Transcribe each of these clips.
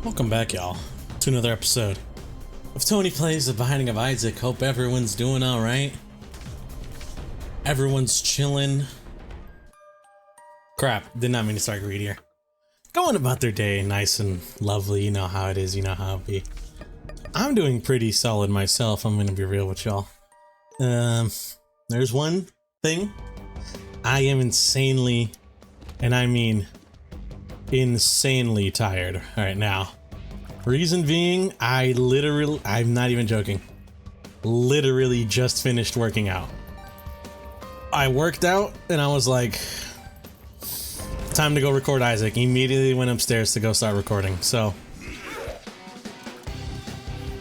Welcome back, y'all, to another episode of Tony Plays The Binding of Isaac. Hope everyone's doing alright. Everyone's chilling. Crap, did not mean to start greed here. Going about their day nice and lovely, you know how it is, you know how it be. I'm doing pretty solid myself, I'm gonna be real with y'all. There's one thing. I am insanely, and I mean insanely tired right now. Reason being, I'm not even joking, literally just finished working out. I worked out and I was like, time to go record Isaac. Immediately went upstairs to go start recording. So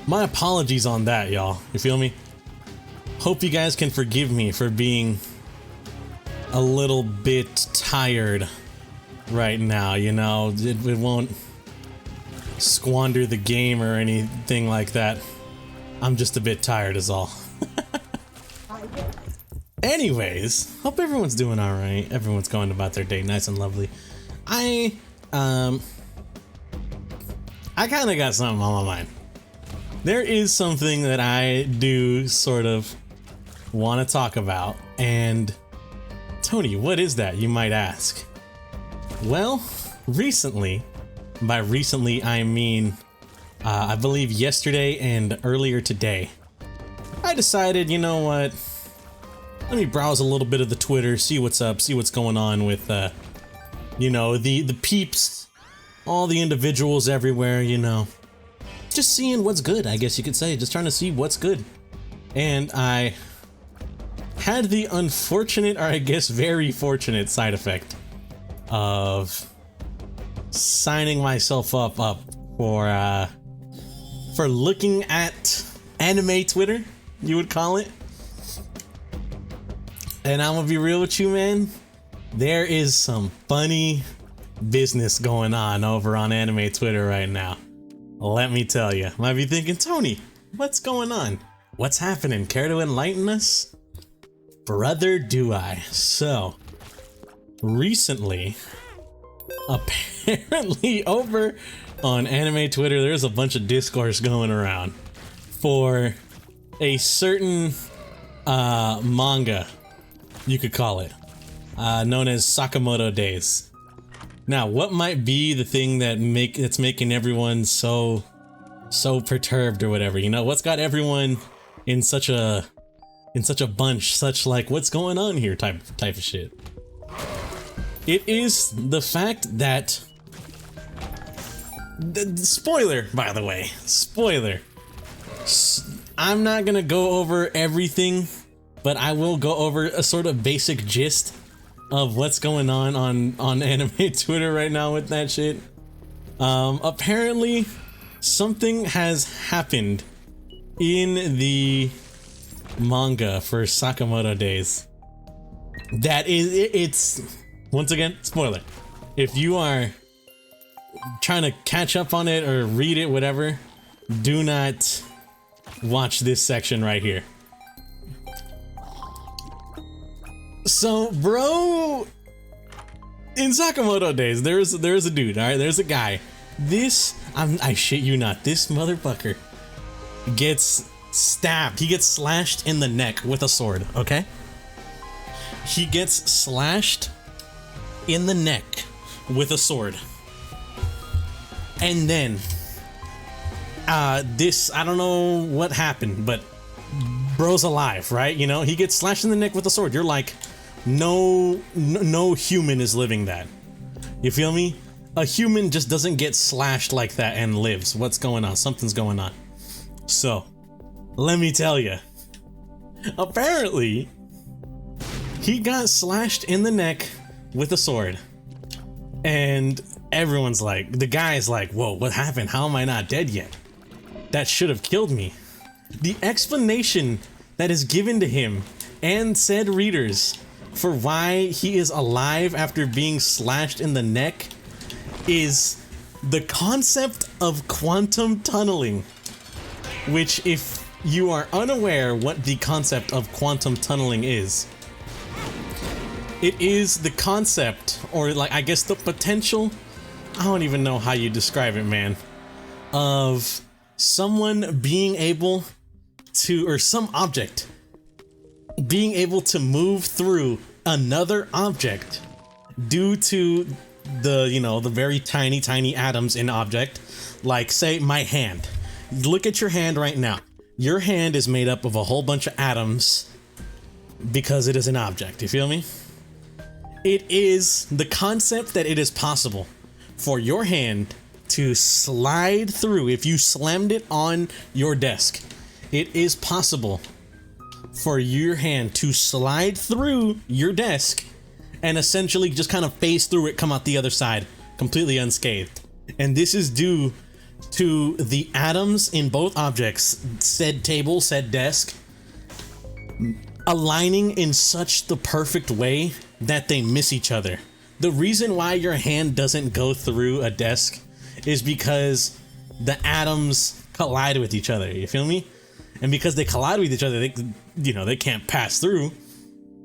my apologies on that, y'all. You feel me? Hope you guys can forgive me for being a little bit tired right now, you know. It won't squander the game or anything like that. I'm just a bit tired is all. Anyways, hope everyone's doing alright. Everyone's going about their day nice and lovely. I kind of got something on my mind. There is something that I do sort of want to talk about, and Tony, what is that, you might ask? Well, recently, by recently I mean I believe yesterday and earlier today, I decided, you know what, let me browse a little bit of the Twitter, see what's up, see what's going on with you know, the peeps, all the individuals everywhere, you know, just seeing what's good, I guess you could say, just trying to see what's good. And I had the unfortunate, or I guess very fortunate side effect of signing myself up for looking at anime Twitter, you would call it. And I'm gonna be real with you, man, there is some funny business going on over on anime Twitter right now. Let me tell you. Might be thinking, Tony, what's going on? What's happening? Care to enlighten us? Brother, do I. So, recently, apparently over on anime Twitter, there's a bunch of discourse going around for a certain manga, you could call it, known as SAKAMOTO Days. Now, what might be the thing that's making everyone so perturbed or whatever? You know, what's got everyone in such a bunch, such like, what's going on here type of shit? It is the fact that spoiler, by the way, spoiler. I'm not gonna go over everything, but I will go over a sort of basic gist of what's going on anime Twitter right now with that shit. Apparently something has happened in the manga for SAKAMOTO Days that it's once again, spoiler. If you are trying to catch up on it or read it, whatever, do not watch this section right here. So, bro, in SAKAMOTO Days, there's a dude, alright? There's a guy. I shit you not, this motherfucker gets stabbed. He gets slashed in the neck with a sword, okay? He gets slashed in the neck with a sword. And then, I don't know what happened, but bro's alive, right? You know, he gets slashed in the neck with a sword. You're like, no human is living that. You feel me? A human just doesn't get slashed like that and lives. What's going on? Something's going on. So, let me tell you. Apparently, he got slashed in the neck with a sword. And everyone's like, the guy's like, whoa, what happened? How am I not dead yet? That should have killed me. The explanation that is given to him and said readers for why he is alive after being slashed in the neck is the concept of quantum tunneling, which, if you are unaware what the concept of quantum tunneling is, it is the concept, or like, I guess the potential, I don't even know how you describe it, man, of someone being able to, or some object being able to move through another object due to the, you know, the very tiny atoms in object. Like, say my hand. Look at your hand right now. Your hand is made up of a whole bunch of atoms because it is an object. You feel me? It is the concept that it is possible for your hand to slide through. If you slammed it on your desk, it is possible for your hand to slide through your desk and essentially just kind of phase through it, come out the other side completely unscathed. And this is due to the atoms in both objects, said table, said desk, aligning in such the perfect way that they miss each other. The reason why your hand doesn't go through a desk is because the atoms collide with each other. You feel me? And because they collide with each other, they, you know, they can't pass through.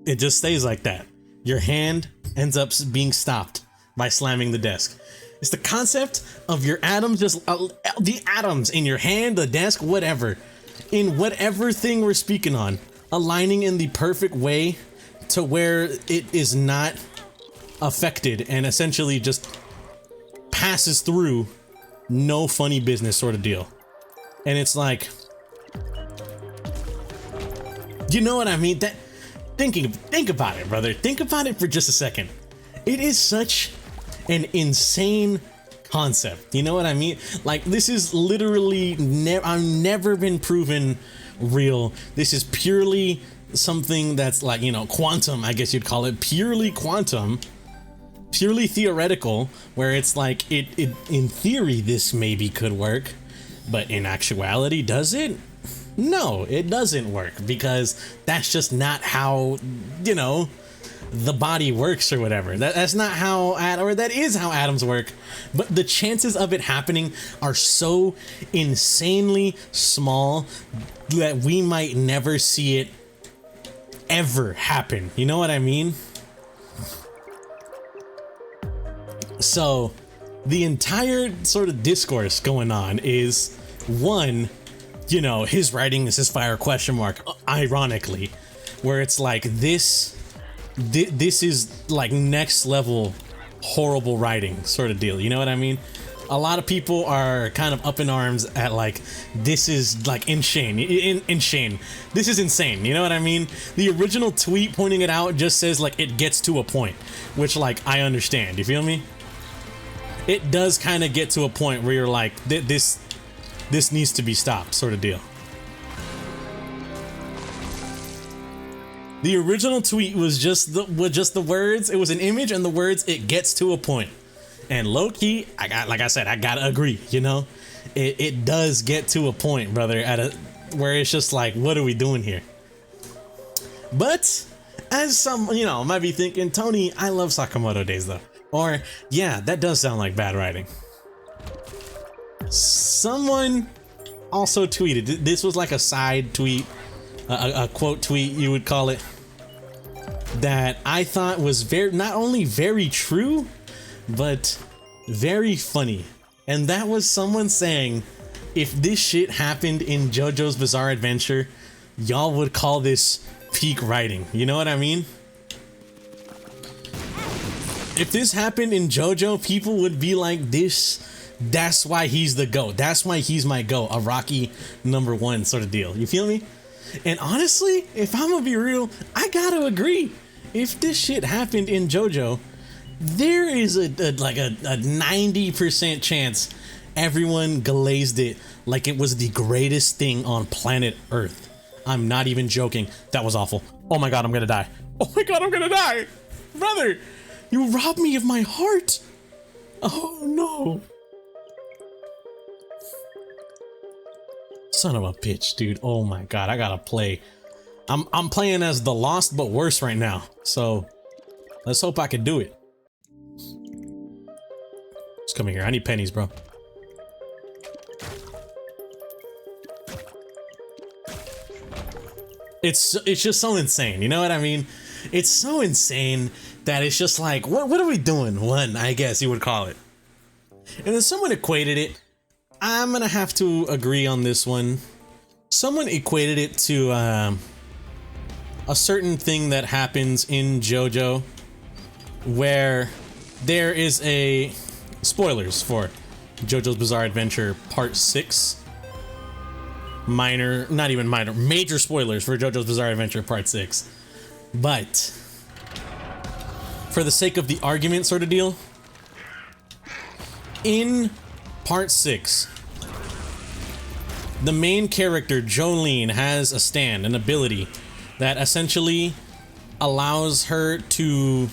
It just stays like that. Your hand ends up being stopped by slamming the desk. It's the concept of your atoms, just the atoms in your hand, the desk, whatever, in whatever thing we're speaking on, aligning in the perfect way to where it is not affected and essentially just passes through, no funny business sort of deal. And it's like, you know what I mean? That think about it, brother. Think about it for just a second. It is such an insane concept. You know what I mean? Like, this is literally I've never been proven real. This is purely something that's like, you know, quantum, I guess you'd call it, purely quantum, purely theoretical, where it's like it in theory this maybe could work, but in actuality, does it? No, it doesn't work, because that's just not how, you know, the body works or whatever. That's not how, or that is how atoms work. But the chances of it happening are so insanely small that we might never see it ever happen. You know what I mean? So the entire sort of discourse going on is, one, you know, his writing is his fire question mark, ironically, where it's like this is like next level horrible writing sort of deal. You know what I mean? A lot of people are kind of up in arms at like, this is like insane. This is insane. You know what I mean? The original tweet pointing it out just says like, it gets to a point, which like, I understand. You feel me? It does kind of get to a point where you're like, this needs to be stopped sort of deal. The original tweet was just the words. It was an image and the words, it gets to a point. And low key, like I said, I gotta agree, you know, it does get to a point, brother, where it's just like, what are we doing here? But as some, you know, might be thinking, Tony, I love Sakamoto days though. Or yeah, that does sound like bad writing. Someone also tweeted, this was like a side tweet, a quote tweet you would call it, that I thought was not only very true, but very funny. And that was someone saying, if this shit happened in JoJo's Bizarre Adventure, y'all would call this peak writing. You know what I mean? If this happened in JoJo, people would be like, that's why he's the GOAT. That's why he's my GOAT, a Rocky #1 sort of deal. You feel me? And honestly, if I'm gonna be real, I gotta agree. If this shit happened in JoJo, there is a 90% chance everyone glazed it like it was the greatest thing on planet Earth. I'm not even joking. That was awful. Oh my god, I'm gonna die. Oh my god, I'm gonna die! Brother, you robbed me of my heart! Oh no. Son of a bitch, dude. Oh my god, I gotta play. I'm playing as the Lost, but worse right now. So let's hope I can do it. Just come here. I need pennies, bro. It's just so insane. You know what I mean? It's so insane that it's just like, what are we doing? One, I guess you would call it. And then someone equated it I'm gonna have to agree on this one. Someone equated it to a certain thing that happens in JOJO where there is a spoilers for JoJo's Bizarre Adventure Part 6. Minor, not even minor, major spoilers for JoJo's Bizarre Adventure Part 6. But for the sake of the argument sort of deal, in Part 6, the main character, Jolene, has a stand, an ability that essentially allows her to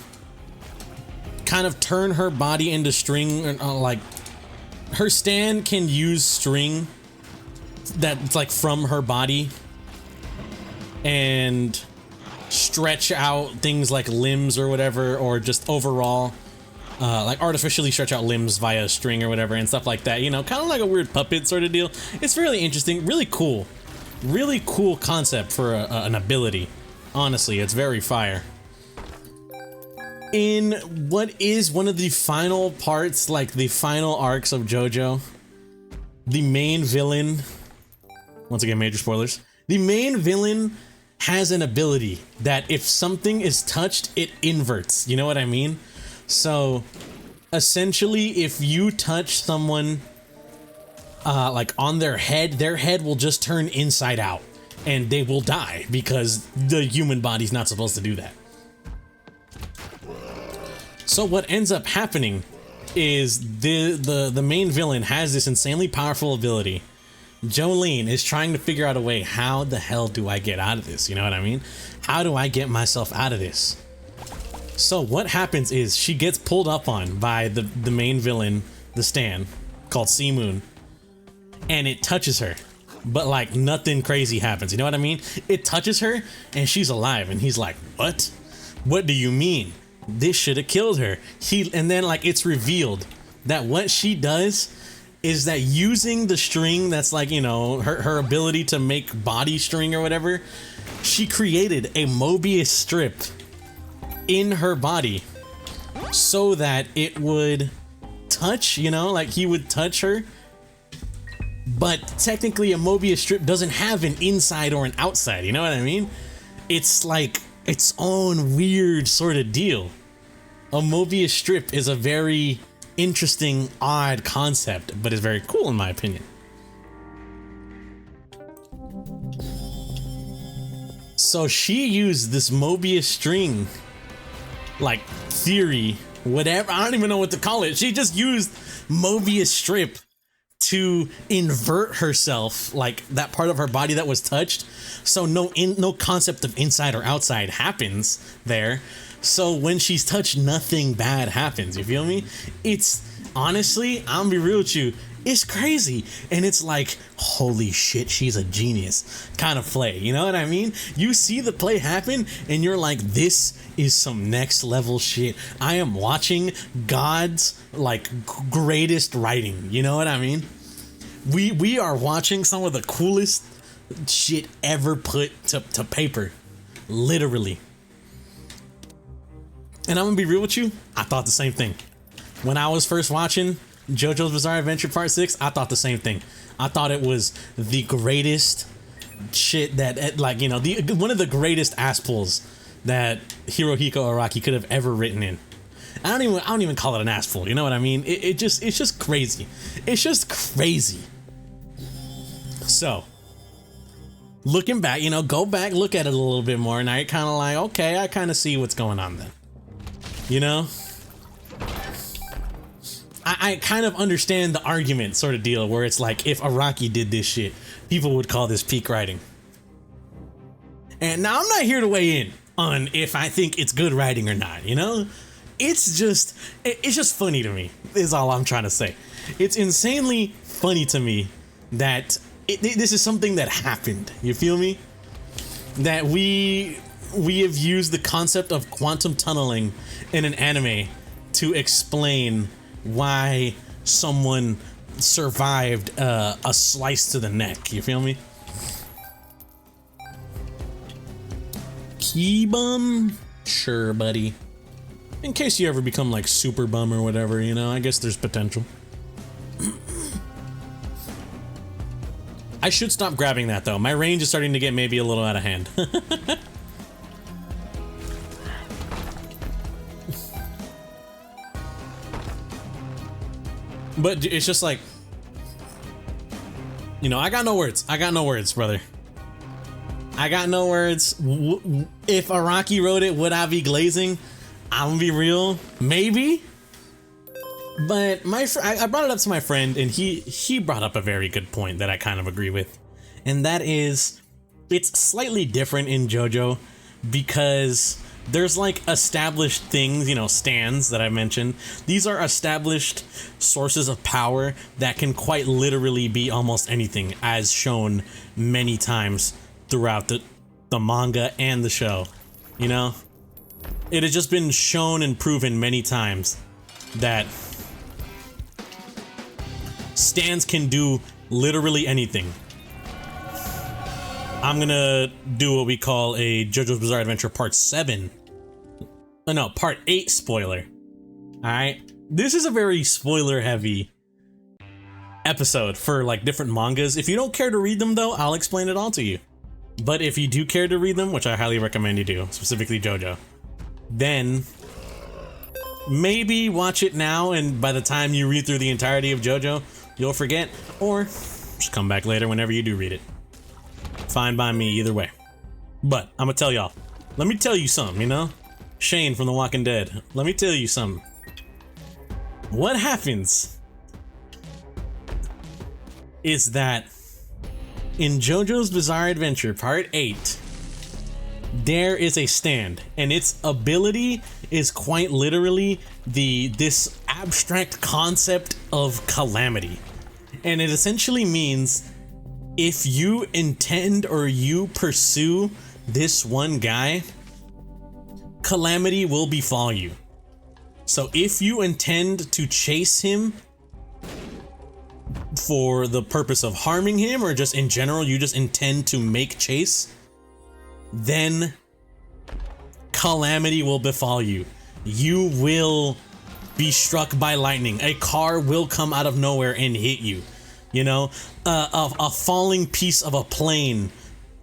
kind of turn her body into string, like her stand can use string that's like from her body and stretch out things like limbs or whatever, or just overall like artificially stretch out limbs via string or whatever and stuff like that, you know, kind of like a weird puppet sort of deal. It's really interesting, really cool concept for an ability. Honestly, it's very fire. In what is one of the final parts, like the final arcs of JoJo, the main villain, once again major spoilers, the main villain has an ability that if something is touched, it inverts, you know what I mean? So essentially, if you touch someone like on their head will just turn inside out and they will die because the human body's not supposed to do that. So what ends up happening is the main villain has this insanely powerful ability. Jolene is trying to figure out a way, how the hell do I get out of this? You know what I mean? How do I get myself out of this? So what happens is she gets pulled up on by the main villain, the Stan, called Sea Moon, and it touches her. But like nothing crazy happens, you know what I mean? It touches her and she's alive, and he's like, what? What do you mean? This should have killed her. And then like it's revealed that what she does is that using the string that's like, you know, her ability to make body string or whatever, she created a Mobius strip in her body so that it would touch, you know, like he would touch her. But technically a Mobius strip doesn't have an inside or an outside, you know what I mean? It's like its own weird sort of deal. A Mobius strip is a very interesting, odd concept, but it's very cool in my opinion. So she used this Mobius string, like theory, whatever, I don't even know what to call it. She just used Mobius strip to invert herself, like that part of her body that was touched, so no concept of inside or outside happens there. So when she's touched, nothing bad happens, you feel me? It's honestly, I'm gonna be real with you, it's crazy, and it's like, holy shit, she's a genius kind of play, you know what I mean? You see the play happen and you're like, this is some next level shit. I am watching God's like greatest writing, you know what I mean? We are watching some of the coolest shit ever put to paper, literally. And I'm gonna be real with you, I thought the same thing. When I was first watching JoJo's Bizarre Adventure Part 6, I thought the same thing. I thought it was the greatest shit that, like, you know, one of the greatest ass pulls that Hirohiko Araki could have ever written in. I don't even call it an ass pull, you know what I mean? It's just crazy. It's just crazy. So, looking back, you know, go back, look at it a little bit more, and I kind of like, okay, I kind of see what's going on then. You know? I kind of understand the argument sort of deal where it's like, if Araki did this shit, people would call this peak writing. And now I'm not here to weigh in on if I think it's good writing or not, you know? It's just funny to me, is all I'm trying to say. It's insanely funny to me that this is something that happened, you feel me? That we have used the concept of quantum tunneling in an anime to explain why someone survived a slice to the neck, you feel me? Key bum? Sure, buddy. In case you ever become like super bum or whatever, you know, I guess there's potential. I should stop grabbing that though. My range is starting to get maybe a little out of hand. But it's just like, you know, I got no words. I got no words, brother. I got no words. If Araki wrote it, would I be glazing? I'm gonna be real, maybe. But I brought it up to my friend, and he brought up a very good point that I kind of agree with, and that is, it's slightly different in JoJo because there's like established things, you know, stands that I mentioned. These are established sources of power that can quite literally be almost anything, as shown many times throughout the manga and the show. You know, it has just been shown and proven many times that stands can do literally anything. I'm gonna do what we call a JoJo's Bizarre Adventure Part 7. No, Part 8 spoiler. Alright? This is a very spoiler-heavy episode for, like, different mangas. If you don't care to read them, though, I'll explain it all to you. But if you do care to read them, which I highly recommend you do, specifically JoJo, then maybe watch it now, and by the time you read through the entirety of JoJo, you'll forget, or just come back later whenever you do read it. Fine by me either way. But I'm gonna tell y'all. Let me tell you something, you know? Shane from The Walking Dead. Let me tell you something. What happens is that in JoJo's Bizarre Adventure Part 8, there is a stand, and its ability is quite literally this abstract concept of calamity. And it essentially means if you intend or you pursue this one guy, calamity will befall you. So if you intend to chase him for the purpose of harming him, or just in general, you just intend to make chase, then calamity will befall you. You will be struck by lightning. A car will come out of nowhere and hit you. You know, a falling piece of a plane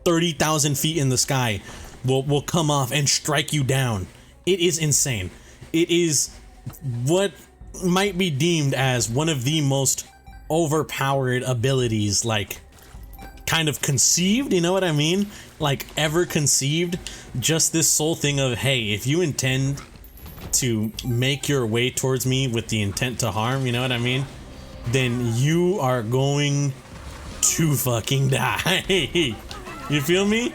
30,000 feet in the sky will come off and strike you down. It is insane. It is what might be deemed as one of the most overpowered abilities, like, kind of conceived, you know what I mean? Like, ever conceived. Just this sole thing of, hey, if you intend to make your way towards me with the intent to harm, you know what I mean? Then you are going to fucking die. You feel me?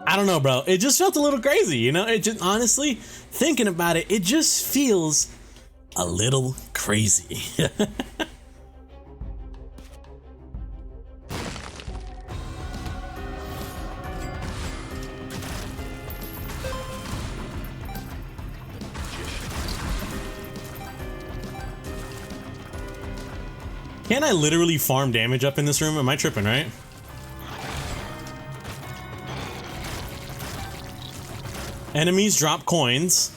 I don't know, bro. It just felt a little crazy, you know? It just, honestly, thinking about it, it just feels a little crazy. Can I literally farm damage up in this room? Am I tripping, right? Enemies drop coins.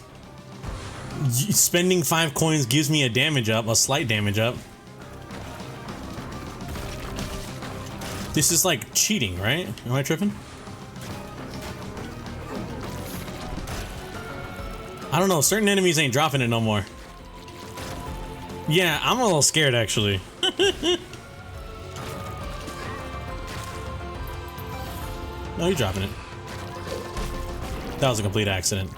Spending 5 coins gives me a damage up, a slight damage up. This is like cheating, right? Am I tripping? I don't know, certain enemies ain't dropping it no more. Yeah, I'm a little scared actually. No, you're dropping it. That was a complete accident.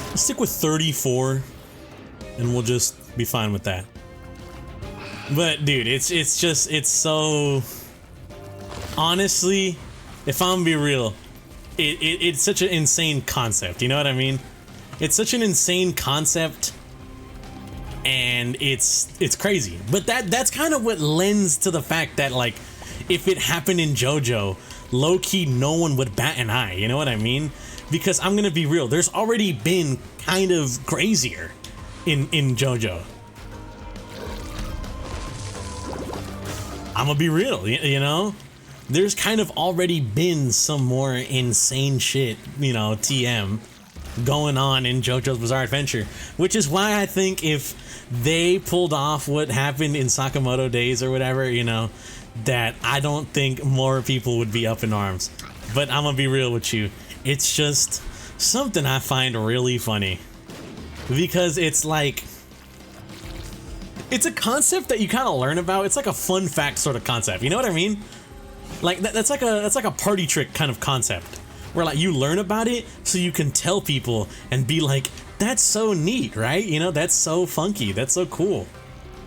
Let's stick with 34 and we'll just be fine with that. But dude, it's so, honestly, if I'm gonna be real, it's such an insane concept, you know what I mean? It's such an insane concept, and it's crazy. But that's kind of what lends to the fact that, like, if it happened in JoJo, low-key no one would bat an eye, you know what I mean? Because I'm gonna be real, there's already been kind of crazier in JoJo. I'm gonna be real, you know? there's kind of already been some more insane shit, you know, TM, going on in JoJo's Bizarre Adventure, which is why I think if they pulled off what happened in Sakamoto Days or whatever, you know, that I don't think more people would be up in arms. But I'm gonna be real with you, it's just something I find really funny, because it's like, it's a concept that you kind of learn about. It's like a fun fact sort of concept, you know what I mean? Like that's like a party trick kind of concept, where like you learn about it so you can tell people and be like, that's so neat, right? You know, that's so funky, that's so cool.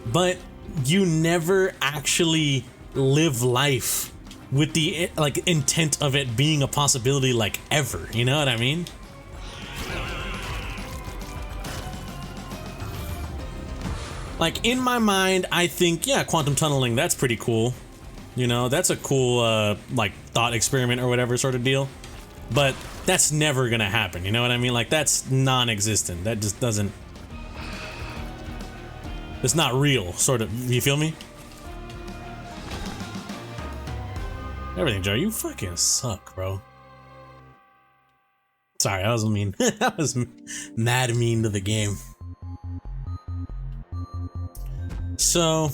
But you never actually live life with the like intent of it being a possibility, like, ever, you know what I mean? Like, in my mind, I think, yeah, quantum tunneling, that's pretty cool. You know, that's a cool, like, thought experiment or whatever sort of deal. But that's never gonna happen, you know what I mean? Like, that's non-existent. That just doesn't... It's not real, sort of. You feel me? Everything, Joe. You fucking suck, bro. Sorry, I was mean. I was mad mean to the game. So,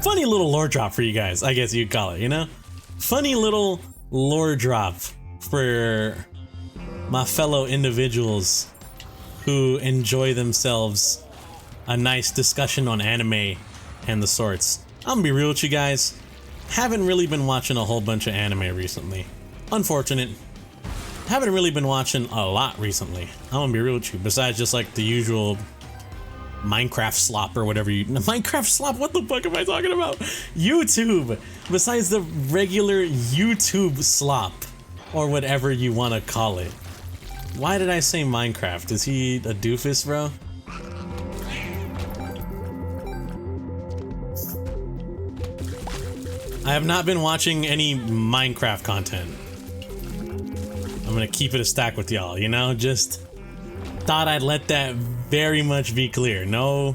funny little lore drop for you guys, I guess you'd call it, you know? Funny little lore drop for my fellow individuals who enjoy themselves a nice discussion on anime and the sorts. I'm gonna be real with you guys, haven't really been watching a whole bunch of anime recently. Unfortunate. Haven't really been watching a lot recently. I'm gonna be real with you, besides just like the usual Minecraft slop or whatever you... Minecraft slop? What the fuck am I talking about? YouTube! Besides the regular YouTube slop, or whatever you want to call it. Why did I say Minecraft? Is he a doofus, bro? I have not been watching any Minecraft content. I'm gonna keep it a stack with y'all, you know? Just thought I'd let that very much be clear. No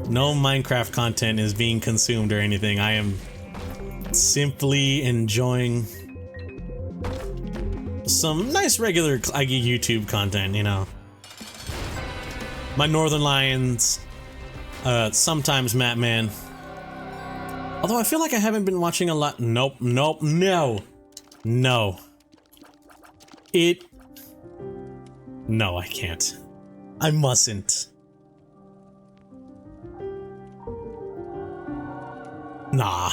Minecraft content is being consumed or anything. I am simply enjoying some nice regular YouTube content, you know. My Northern Lions, sometimes Matman. Although I feel like I haven't been watching a lot. No. No, I can't. I mustn't. Nah.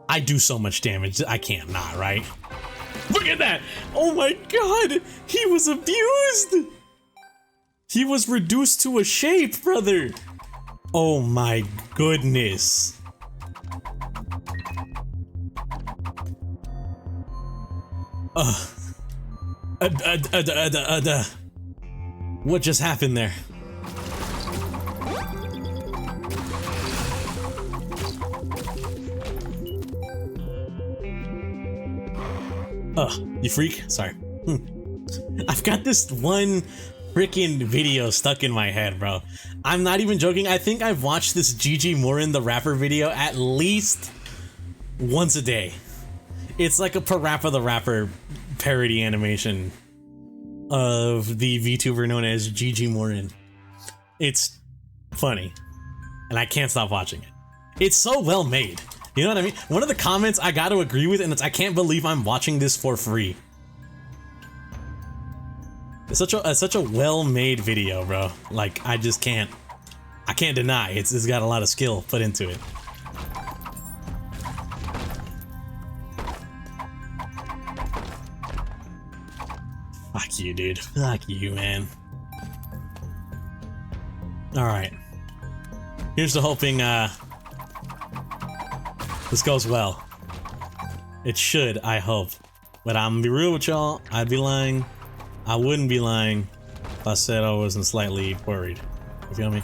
I do so much damage, I can't not, right? Look at that! Oh my god! He was abused! He was reduced to a shape, brother! Oh my goodness. What just happened there? You freak? Sorry. I've got this one freaking video stuck in my head, bro. I'm not even joking. I think I've watched this Gigi Morin the rapper video at least once a day. It's like a Parappa the Rapper parody animation of the VTuber known as Gigi Morin. It's funny, and I can't stop watching it. It's so well made. You know what I mean? One of the comments I gotta agree with, and it's, I can't believe I'm watching this for free. It's such a well-made video, bro. Like, I just can't deny it's got a lot of skill put into it. Fuck you, dude. Fuck you, man. Alright. Here's to hoping, this goes well. It should, I hope. But I'm gonna be real with y'all, I'd be lying. I wouldn't be lying if I said I wasn't slightly worried. You feel me?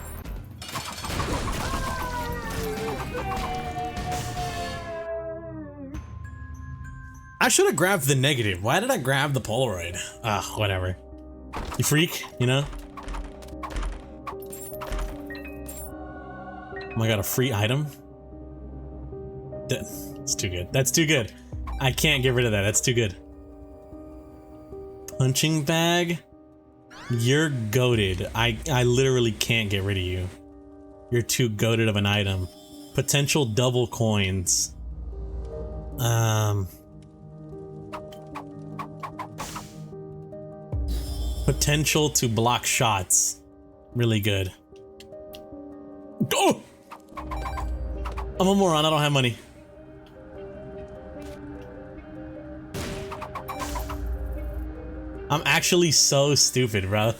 I should have grabbed the negative. Why did I grab the Polaroid? Whatever. You freak, you know? Oh, I got a free item? That's too good. That's too good. I can't get rid of that. That's too good. Punching bag. You're goated. I literally can't get rid of you. You're too goated of an item. Potential double coins. Potential to block shots. Really good. Oh! I'm a moron. I don't have money. I'm actually so stupid, bro.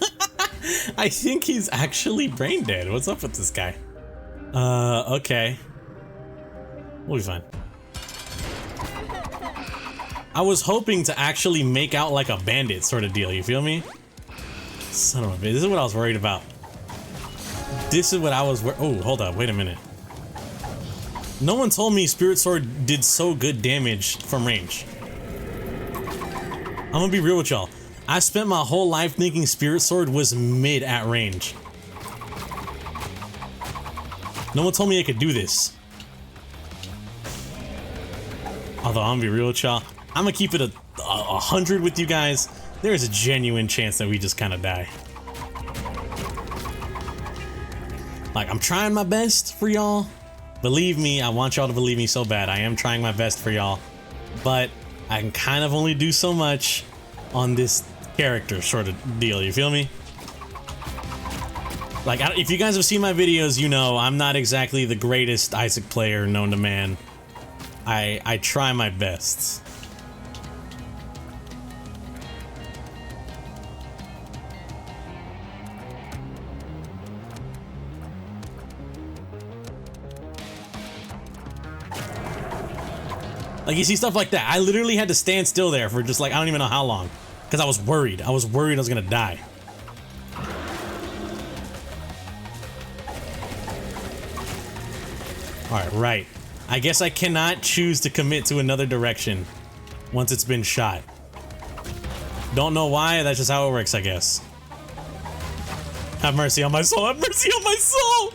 I think he's actually brain dead. What's up with this guy? Okay. We'll be fine. I was hoping to actually make out like a bandit sort of deal, you feel me? Son of a bitch. This is what I was worried about. This is what I was oh, hold up. Wait a minute. No one told me Spirit Sword did so good damage from range. I'm gonna be real with y'all. I spent my whole life thinking Spirit Sword was mid at range. No one told me I could do this. Although I'm gonna be real with y'all, I'm gonna keep it a 100 with you guys. There is a genuine chance that we just kind of die. Like, I'm trying my best for y'all. Believe me, I want y'all to believe me so bad. I am trying my best for y'all, but I can kind of only do so much on this character sort of deal. You feel me? Like, if you guys have seen my videos, you know I'm not exactly the greatest Isaac player known to man. I try my best. Like, you see stuff like that. I literally had to stand still there for just like, I don't even know how long. Because I was worried. I was worried I was gonna die. Alright, right. I guess I cannot choose to commit to another direction once it's been shot. Don't know why, that's just how it works, I guess. Have mercy on my soul, have mercy on my soul!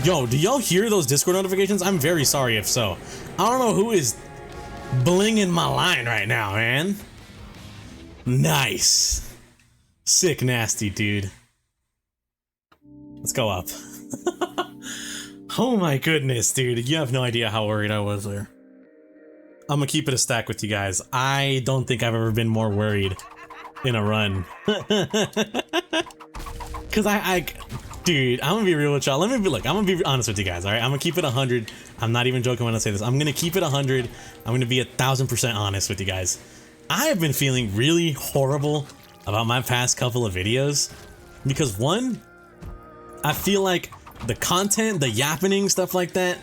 Yo, do y'all hear those Discord notifications? I'm very sorry if so. I don't know who is blinging my line right now, man. Nice. Sick nasty, dude. Let's go up. Oh my goodness, dude. You have no idea how worried I was there. I'm gonna keep it a stack with you guys. I don't think I've ever been more worried in a run. Cause dude, I'm gonna be real with y'all. I'm gonna be honest with you guys, alright? I'm gonna keep it 100. I'm not even joking when I say this. I'm gonna keep it 100. I'm gonna be 1000% honest with you guys. I have been feeling really horrible about my past couple of videos. Because one, I feel like the content, the yappening, stuff like that,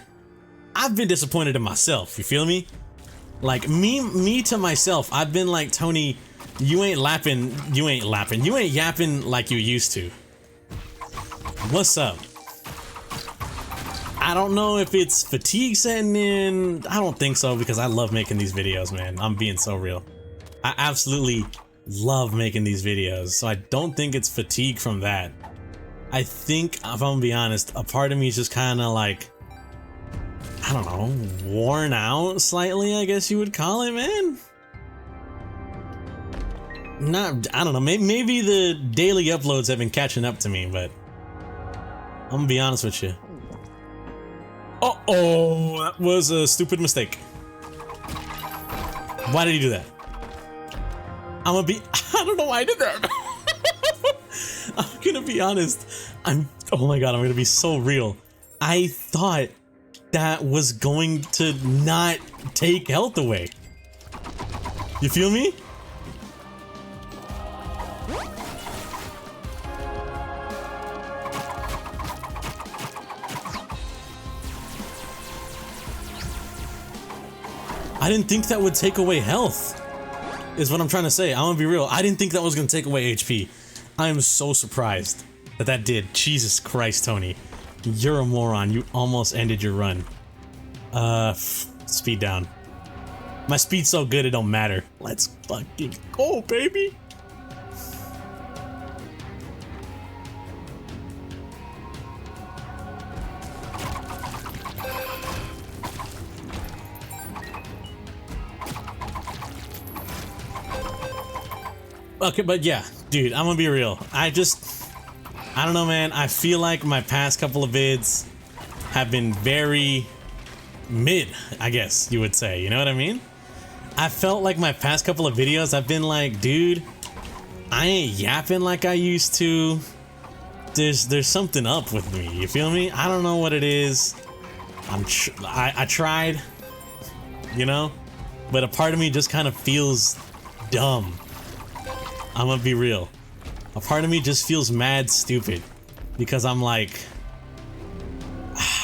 I've been disappointed in myself, you feel me? Like, me to myself, I've been like, Tony, you ain't yapping like you used to. What's up? I don't know if it's fatigue setting in. I don't think so, because I love making these videos, man. I'm being so real. I absolutely love making these videos, so I don't think it's fatigue from that. I think, if I'm gonna be honest, a part of me is just kind of like, I don't know, worn out slightly, I guess you would call it, man. I don't know, maybe the daily uploads have been catching up to me, but I'm gonna be honest with you. Uh-oh, that was a stupid mistake. Why did he do that? I don't know why I did that. I'm gonna be honest. Oh my god, I'm gonna be so real. I thought that was going to not take health away. You feel me? I didn't think that would take away health, is what I'm trying to say. I'm gonna be real. I didn't think that was gonna take away HP. I am so surprised that that did. Jesus Christ, Tony. You're a moron. You almost ended your run. Speed down. My speed's so good it don't matter. Let's fucking go, baby. Okay, but yeah, dude, I'm gonna be real. I don't know, man. I feel like my past couple of vids have been very mid, I guess you would say. You know what I mean? I felt like my past couple of videos, I've been like, dude, I ain't yapping like I used to. There's something up with me. You feel me? I don't know what it is. I tried, you know, but a part of me just kind of feels dumb. I'm gonna be real. A part of me just feels mad stupid because I'm like,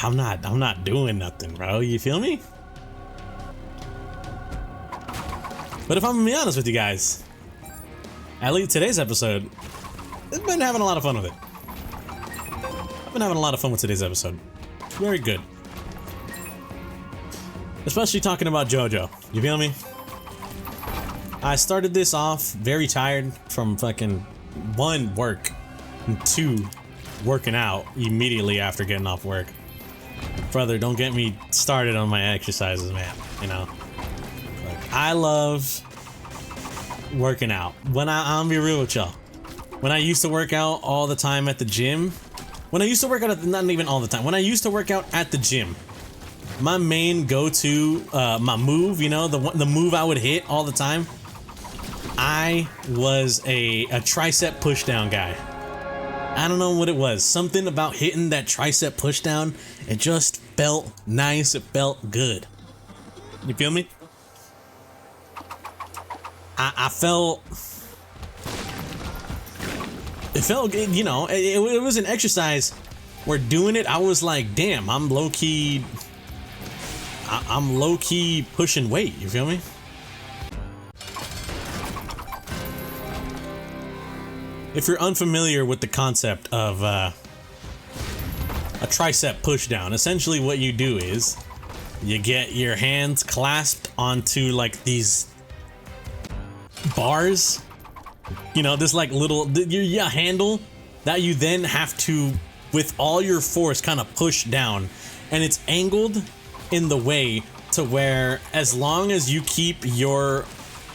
I'm not doing nothing, bro. You feel me? But if I'm gonna be honest with you guys, at least today's episode, I've been having a lot of fun with it. I've been having a lot of fun with today's episode. Very good. Especially talking about JOJO. You feel me? I started this off very tired from fucking 1, work, and 2, working out immediately after getting off work. Brother, don't get me started on my exercises, man. You know, like, I love working out. When I'm be real with y'all, when I used to work out all the time at the gym, when I used to work out, not even all the time, when I used to work out at the gym, my main go-to, my move, you know, the move I would hit all the time, I was a tricep pushdown guy. I don't know what it was. Something about hitting that tricep pushdown, it just felt nice. It felt good. You feel me? I felt... It felt, you know, it was an exercise where doing it, I was like, damn, I'm low-key pushing weight. You feel me? If you're unfamiliar with the concept of a tricep pushdown, essentially what you do is you get your hands clasped onto like these bars, you know, this like little handle that you then have to, with all your force, kind of push down, and it's angled in the way to where as long as you keep your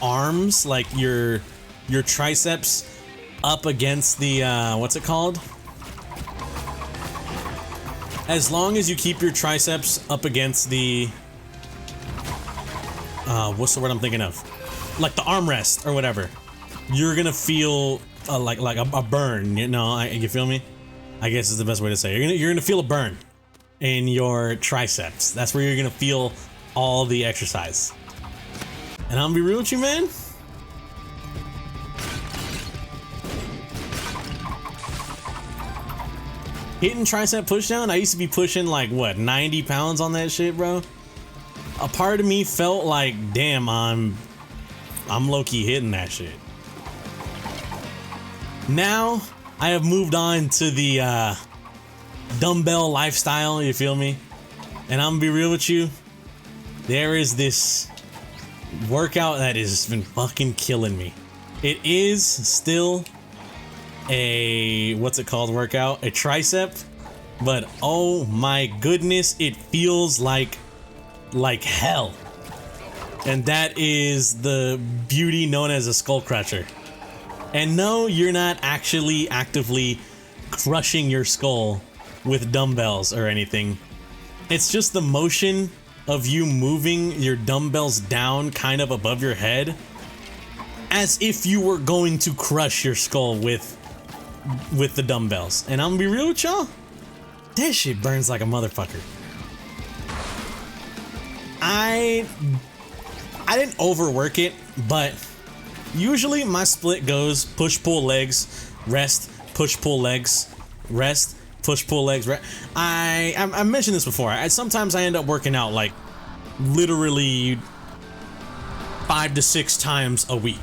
arms, like your triceps, up against the what's it called? As long as you keep your triceps up against the what's the word I'm thinking of? Like the armrest or whatever, you're gonna feel like a burn. You know, you feel me? I guess is the best way to say it. You're gonna feel a burn in your triceps. That's where you're gonna feel all the exercise. And I'm gonna be real with you, man. Hitting tricep pushdown, I used to be pushing like what, 90 pounds on that shit, bro. A part of me felt like, damn, I'm low-key hitting that shit. Now I have moved on to the dumbbell lifestyle, you feel me? And I'm gonna be real with you, there is this workout that has been fucking killing me. It is still a, what's it called, workout? A tricep, but oh my goodness, it feels like hell. And that is the beauty known as a skull crusher. And no, you're not actually actively crushing your skull with dumbbells or anything. It's just the motion of you moving your dumbbells down kind of above your head, as if you were going to crush your skull with the dumbbells. And I'm gonna be real with y'all, that shit burns like a motherfucker. I didn't overwork it, but usually my split goes push pull legs, rest, push pull legs, rest, push pull legs, rest. I mentioned this before. Sometimes I end up working out like literally 5 to 6 times a week.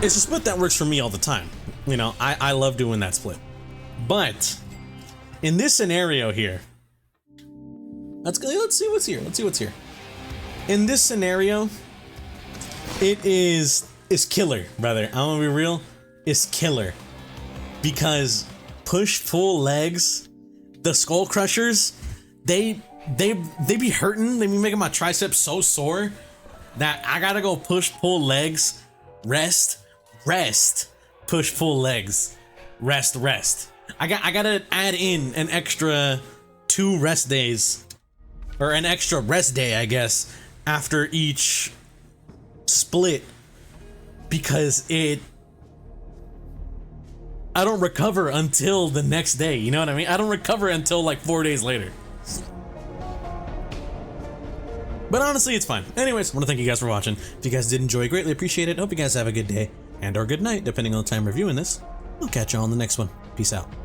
It's a split that works for me all the time. You know, I love doing that split. But in this scenario here, let's see what's here. Let's see what's here. In this scenario, it's killer, brother. I'm gonna be real. It's killer. Because push-pull legs, the skull crushers, they be hurting. They be making my triceps so sore that I gotta go push-pull legs, rest, push-pull legs, rest. I gotta add in an extra 2 rest days, or an extra rest day, I guess, after each split, because I don't recover until the next day, you know what I mean? I don't recover until like 4 days later. But honestly, it's fine. Anyways, I want to thank you guys for watching. If you guys did enjoy, greatly appreciate it. Hope you guys have a good day and or good night, depending on the time reviewing this. I'll catch you all on the next one. Peace out.